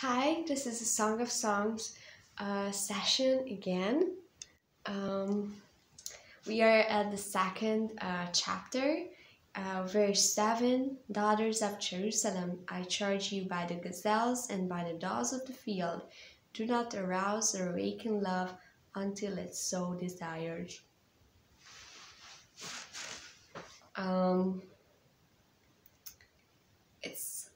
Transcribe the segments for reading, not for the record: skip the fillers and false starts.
Hi, this is a Song of Songs session again. Um, we are at the second chapter, verse 7. Daughters of Jerusalem, I charge you by the gazelles and by the dogs of the field, do not arouse or awaken love until it so desires. Um, it's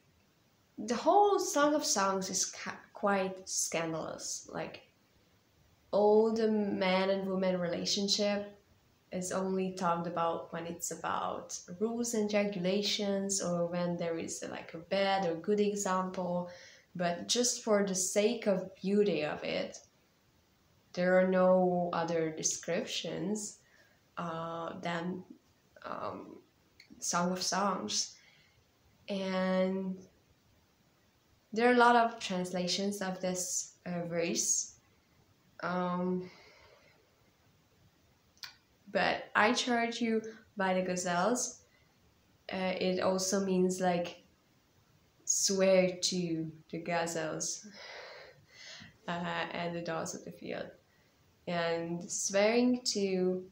the whole Song of Songs is quite scandalous. Like, all the man and woman relationship is only talked about when it's about rules and regulations or when there is like a bad or good example, but just for the sake of beauty of it, there are no other descriptions than um, Song of Songs. And there are a lot of translations of this verse. But I charge you by the gazelles. It also means like swear to the gazelles and the dogs of the field. And swearing to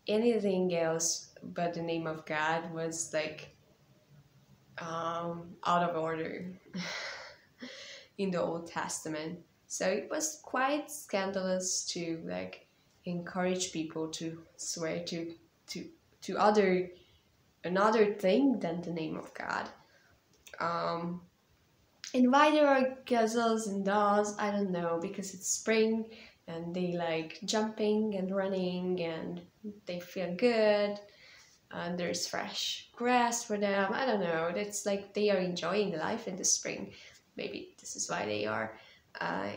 anything else but the name of God was like out of order in the Old Testament. So it was quite scandalous to like encourage people to swear to another thing than the name of God. Um, and why there are gazelles and dogs, I don't know, because it's spring and they like jumping and running and they feel good. And there's fresh grass for them. I don't know. It's like they are enjoying life in the spring. Maybe this is why they are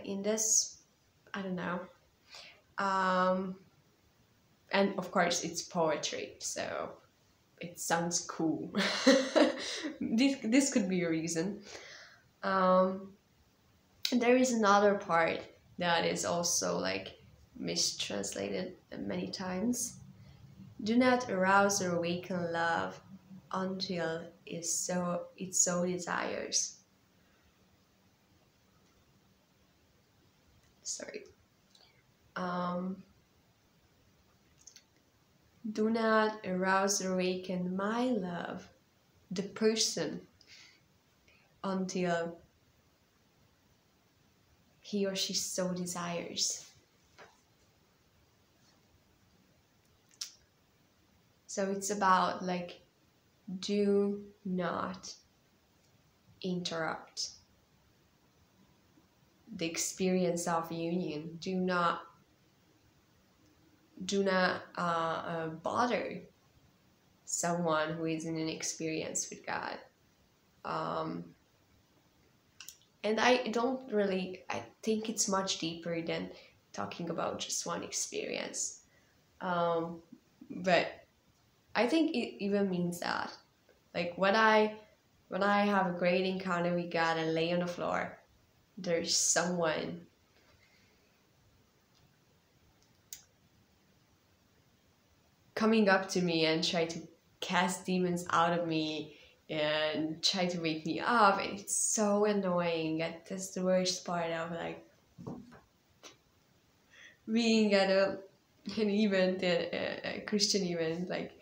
in this. I don't know. Um, and of course, it's poetry, so it sounds cool. This could be a reason. And there is another part that is also like mistranslated many times. Do not arouse or awaken love until it so desires. Sorry. Um, do not arouse or awaken my love, the person, until he or she so desires. So it's about like, do not interrupt the experience of union. Do not bother someone who is in an experience with God. And I think it's much deeper than talking about just one experience. But I think it even means that. Like when I have a great encounter with God and lay on the floor, there's someone coming up to me and try to cast demons out of me and try to wake me up, and it's so annoying. That's the worst part of like being at an event, a Christian event. Like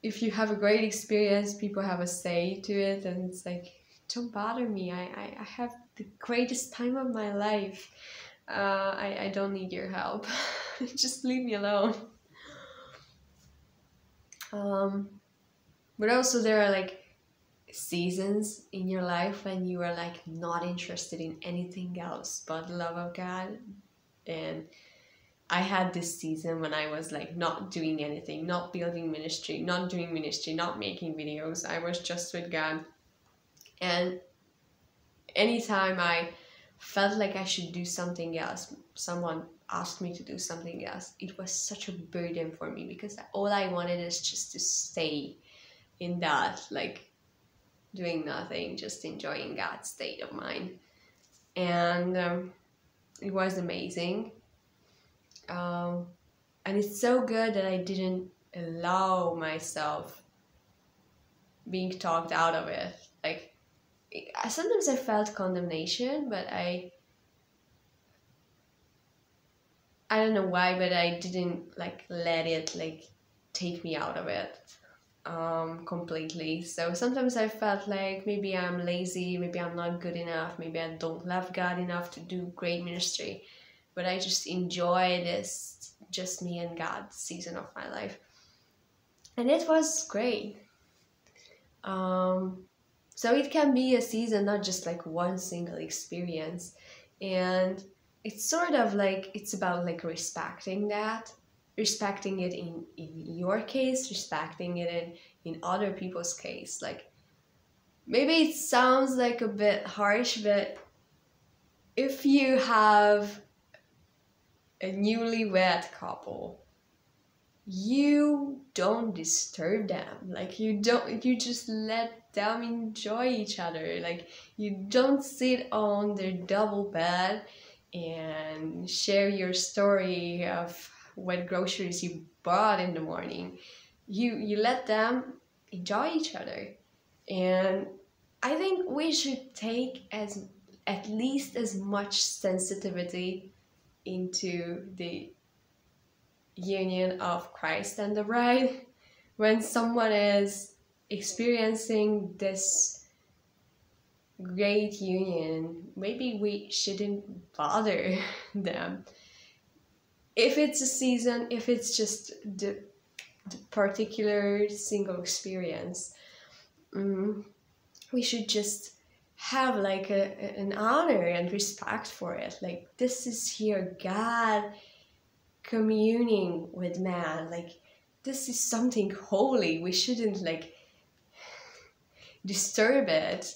if you have a great experience, people have a say to it, and it's like, don't bother me. I have the greatest time of my life. I don't need your help. Just leave me alone. But also there are like seasons in your life when you are like not interested in anything else but the love of God. And I had this season when I was like not doing anything, not building ministry, not doing ministry, not making videos. I was just with God. And anytime I felt like I should do something else, someone asked me to do something else, it was such a burden for me because all I wanted is just to stay in that, like doing nothing, just enjoying God's state of mind. And it was amazing. And it's so good that I didn't allow myself being talked out of it. Like sometimes I felt condemnation, but I don't know why, but I didn't like let it like take me out of it completely. So sometimes I felt like maybe I'm lazy, maybe I'm not good enough, maybe I don't love God enough to do great ministry. But I just enjoy this just me and God season of my life. And it was great. Um, so it can be a season, not just like one single experience. And it's sort of like, it's about like respecting it in your case, respecting it in other people's case. Like maybe it sounds like a bit harsh, but if you have a newlywed couple, you don't disturb them. Like you just let them enjoy each other. Like you don't sit on their double bed and share your story of what groceries you bought in the morning. You let them enjoy each other. And I think we should take as at least as much sensitivity into the union of Christ and the bride. When someone is experiencing this great union, maybe we shouldn't bother them. If it's a season, if it's just the particular single experience, we should just have like an honor and respect for it. Like this is here God communing with man. Like this is something holy. We shouldn't like disturb it.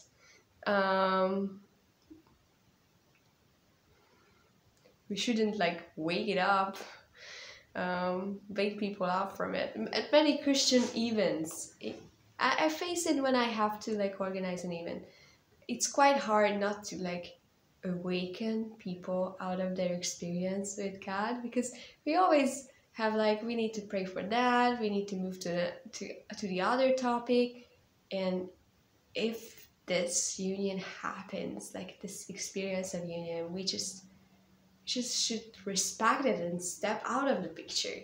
We shouldn't like wake it up, wake people up from it. At many Christian events, I face it when I have to like organize an event. It's quite hard not to like awaken people out of their experience with God, because we always have like, we need to pray for that, we need to move to the other topic. And if this union happens, like this experience of union, we just should respect it and step out of the picture.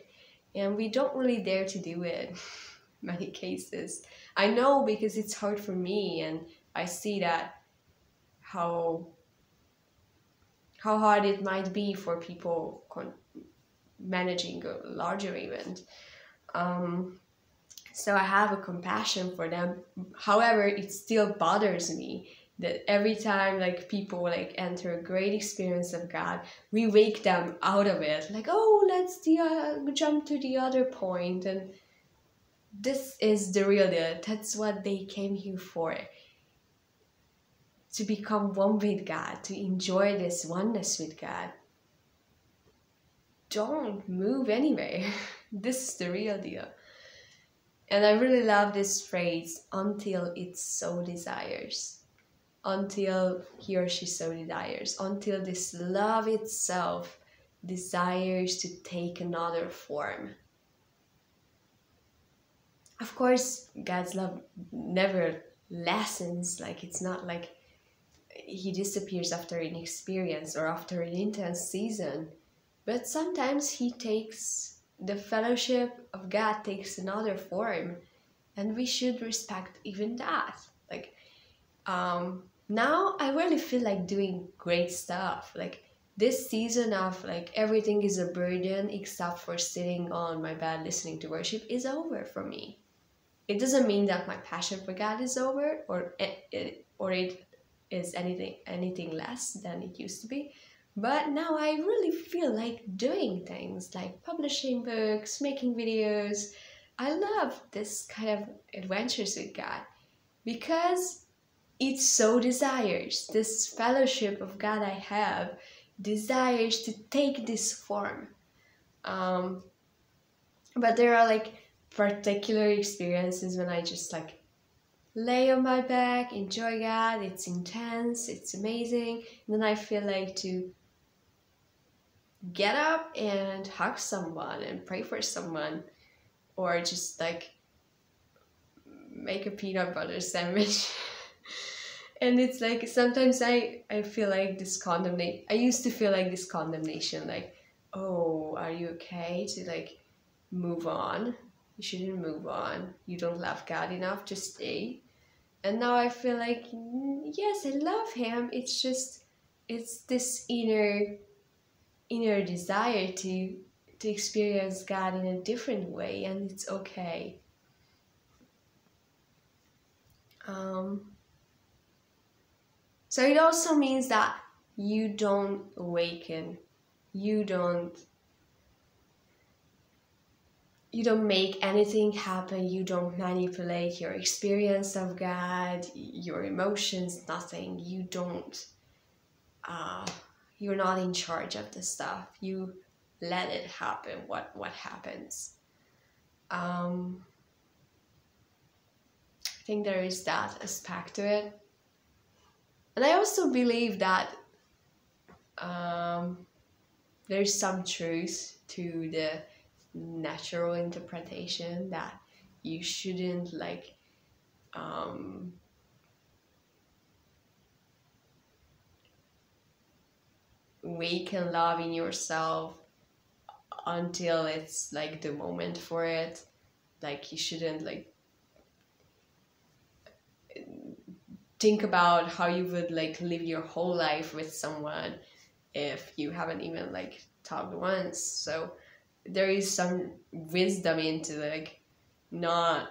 And we don't really dare to do it many cases. I know, because it's hard for me, and I see that how hard it might be for people managing a larger event. So I have a compassion for them. However, it still bothers me that every time like people like enter a great experience of God, we wake them out of it. Like, oh, let's jump to the other point. And this is the real deal. That's what they came here for. To become one with God, to enjoy this oneness with God. Don't move anywhere. This is the real deal. And I really love this phrase, until it so desires. Until he or she so desires. Until this love itself desires to take another form. Of course, God's love never lessens. Like, it's not like he disappears after an experience or after an intense season. But sometimes he takes, the fellowship of God takes another form, and we should respect even that. Like, now I really feel like doing great stuff. Like this season of like everything is a burden except for sitting on my bed listening to worship is over for me. It doesn't mean that my passion for God is over, or it is anything less than it used to be. But now I really feel like doing things like publishing books, making videos. I love this kind of adventures with God, because it so desires, this fellowship of God I have desires to take this form. But there are like particular experiences when I just like lay on my back, enjoy God, it's intense, it's amazing, and then I feel like to get up and hug someone and pray for someone, or just like make a peanut butter sandwich. And it's like sometimes I feel like this condemnation. I used to feel like this condemnation, like, oh, are you okay to like move on? You shouldn't move on. You don't love God enough to stay. And now I feel like, yes, I love him. It's just, it's this inner desire to experience God in a different way, and it's okay. Um, so it also means that you don't awaken, you don't you don't make anything happen, you don't manipulate your experience of God, your emotions, nothing. You don't uh, you're not in charge of the stuff. You let it happen, what happens. I think there is that aspect to it. And I also believe that there's some truth to the natural interpretation that you shouldn't like awaken love in yourself until it's like the moment for it. Like you shouldn't like think about how you would like live your whole life with someone if you haven't even like talked once. So there is some wisdom into like not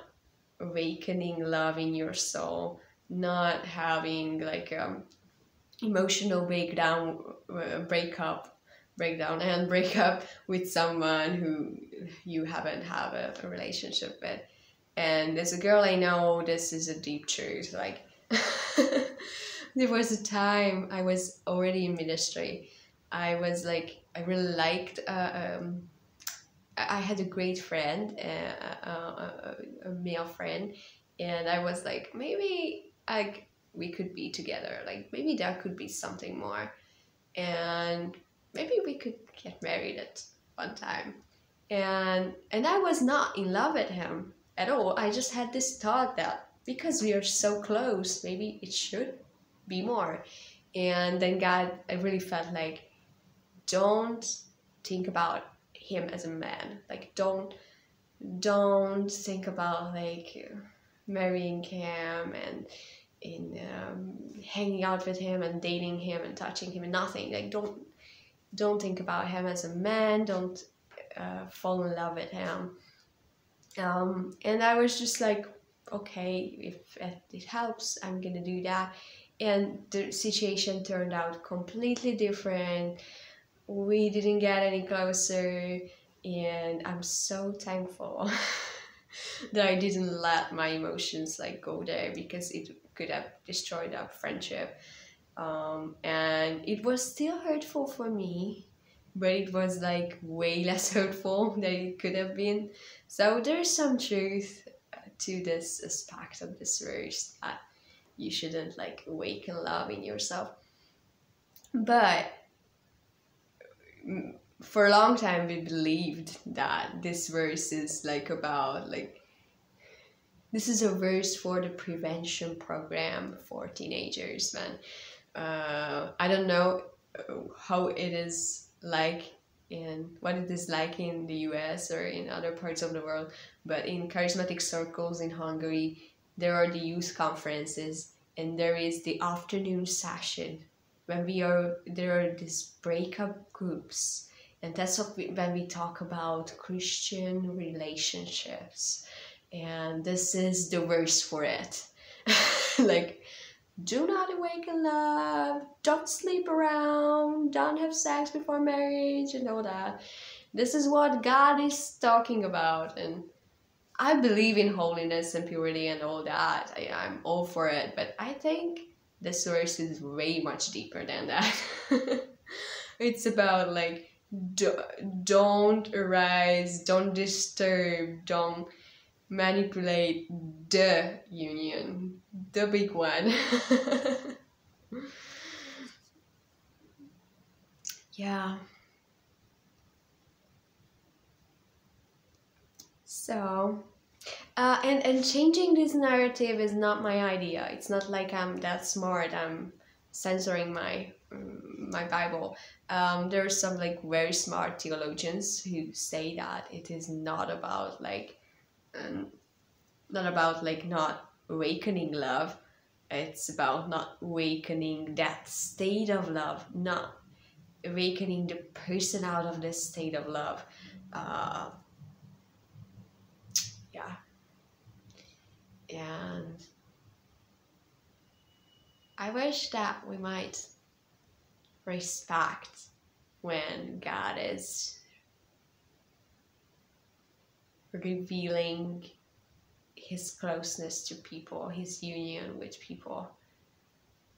awakening love in your soul, not having like emotional breakdown and breakup with someone who you haven't have a relationship with. And as a girl, I know this is a deep truth. Like there was a time I was already in ministry. I was like, I really liked I had a great friend, a male friend, and I was like, maybe we could be together. Like maybe there could be something more, and maybe we could get married at one time. And I was not in love with him at all. I just had this thought that because we are so close, maybe it should be more. And then God, I really felt like, don't think about him as a man. Like don't think about like marrying him and in hanging out with him and dating him and touching him and nothing. Like don't think about him as a man. Don't fall in love with him. And I was just like, okay, if it helps, I'm gonna do that. And the situation turned out completely different. We didn't get any closer, and I'm so thankful that I didn't let my emotions like go there, because it could have destroyed our friendship. And it was still hurtful for me, but it was like way less hurtful than it could have been. So there's some truth to this aspect of this verse, that you shouldn't like awaken love in yourself. But for a long time we believed that this verse is like about like, this is a verse for the prevention program for teenagers, man. I don't know how it is like in what it is like in the US or in other parts of the world, but in charismatic circles in Hungary, there are the youth conferences, and there is the afternoon session when there are these breakup groups, and that's when we talk about Christian relationships, and this is the verse for it. Like, do not awaken love, don't sleep around, don't have sex before marriage, and all that. This is what God is talking about, and I believe in holiness and purity and all that. I'm all for it, but I think this verse is way much deeper than that. It's about like, don't arise, don't disturb, don't manipulate the union, the big one. Yeah. So, And changing this narrative is not my idea. It's not like I'm that smart. I'm censoring my Bible. There are some like very smart theologians who say that it is not about like not about like not awakening love. It's about not awakening that state of love, not awakening the person out of this state of love. Uh, yeah, and I wish that we might respect when God is revealing his closeness to people, his union with people.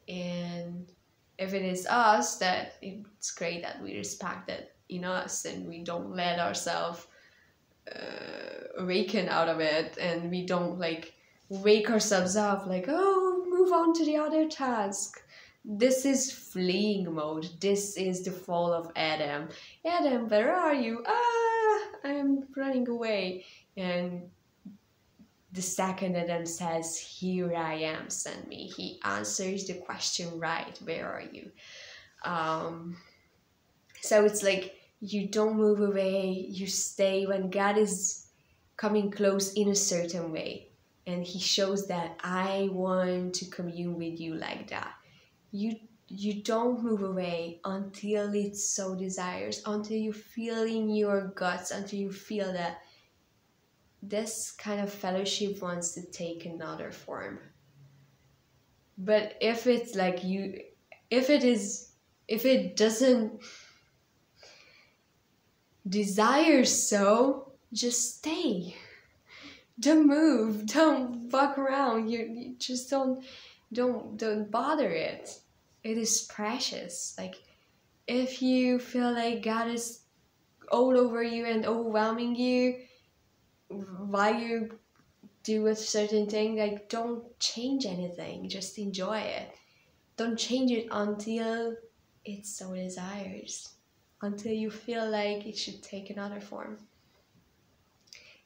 And if it is us, that it's great that we respect it in us and we don't let ourselves awaken out of it, and we don't like wake ourselves up like, oh, move on to the other task. This is fleeing mode. This is the fall of Adam. Adam, where are you? I'm running away. And the second Adam says, here I am, send me, he answers the question right, where are you? So it's like you don't move away, you stay when God is coming close in a certain way. And he shows that I want to commune with you like that. You don't move away until it so desires, until you feel in your guts, until you feel that this kind of fellowship wants to take another form. But if it's like you, if it doesn't desire so, just stay. Don't move, don't walk around, you just don't bother it. It is precious. Like if you feel like God is all over you and overwhelming you while you do a certain thing, like don't change anything, just enjoy it. Don't change it until it so desires, until you feel like it should take another form.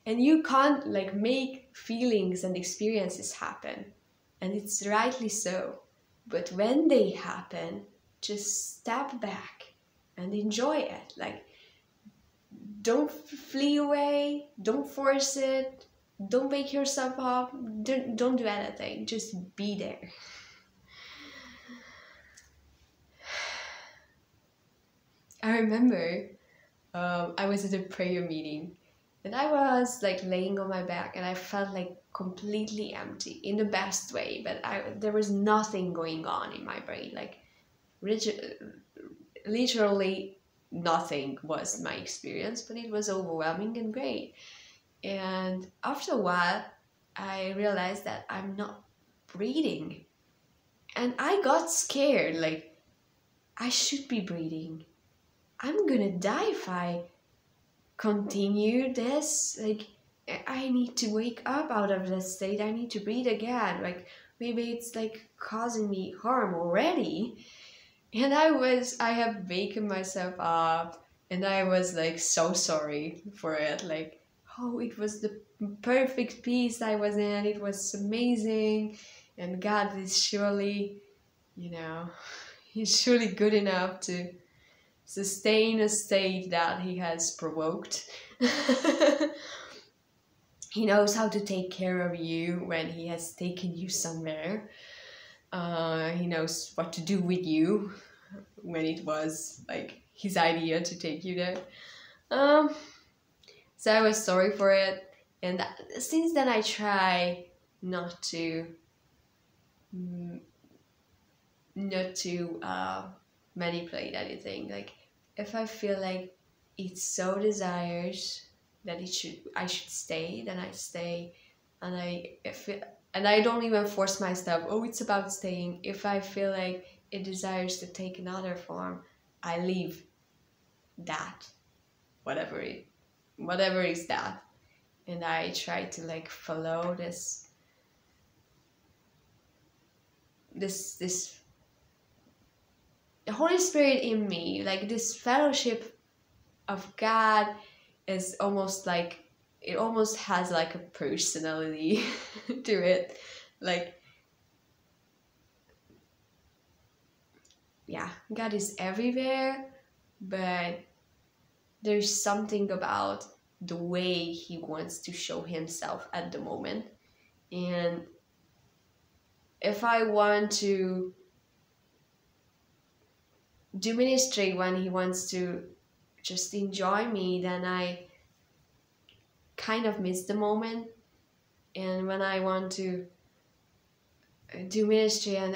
And you can't like make feelings and experiences happen, and it's rightly so. But when they happen, just step back and enjoy it. Like don't flee away, don't force it, don't wake yourself up, don't do anything, just be there. I remember I was at a prayer meeting and I was like laying on my back and I felt like completely empty in the best way, but there was nothing going on in my brain, like literally nothing was my experience, but it was overwhelming and great. And after a while I realized that I'm not breathing, and I got scared, like I should be breathing. I'm gonna die if I continue this. Like I need to wake up out of this state. I need to breathe again. Like maybe it's like causing me harm already. And I have waken myself up and I was like so sorry for it. Like, oh, it was the perfect peace I was in. It was amazing. And God is surely, he's surely good enough to sustain a state that he has provoked. He knows how to take care of you when he has taken you somewhere. He knows what to do with you when it was like his idea to take you there. So I was sorry for it, and since then I try not to manipulate anything. Like if I feel like it so desires that I should stay, then I stay, and I don't even force myself. Oh, it's about staying. If I feel like it desires to take another form, I leave that, whatever is that, and I try to like follow this the Holy Spirit in me, like this fellowship of God is almost like it almost has like a personality to it. Like, yeah, God is everywhere, but there's something about the way he wants to show himself at the moment. And if I want to do ministry when he wants to just enjoy me, then I kind of miss the moment. And when I want to do ministry and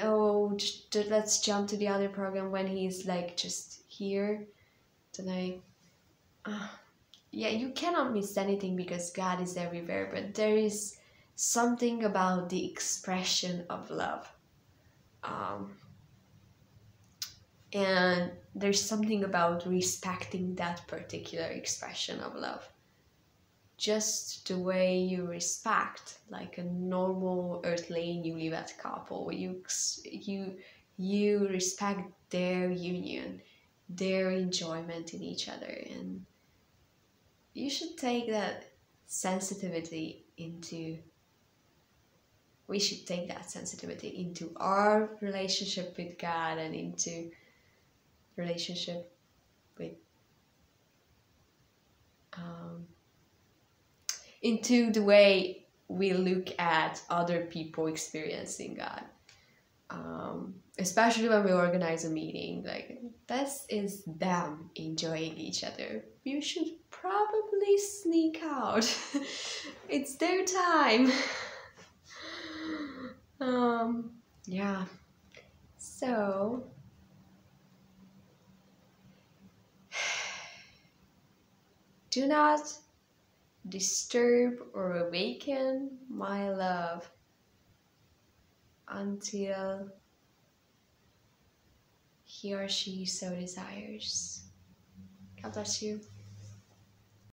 let's jump to the other program when he's like just here, then yeah, you cannot miss anything because God is everywhere, but there is something about the expression of love. Um, and there's something about respecting that particular expression of love. Just the way you respect like a normal earthly newlywed couple, you respect their union, their enjoyment in each other, and you should take that sensitivity into we should take that sensitivity into our relationship with God and into relationship with um, into the way we look at other people experiencing God. Especially when we organize a meeting, like this is them enjoying each other. You should probably sneak out. It's their time. Yeah. So do not disturb or awaken my love until he or she so desires. God bless you.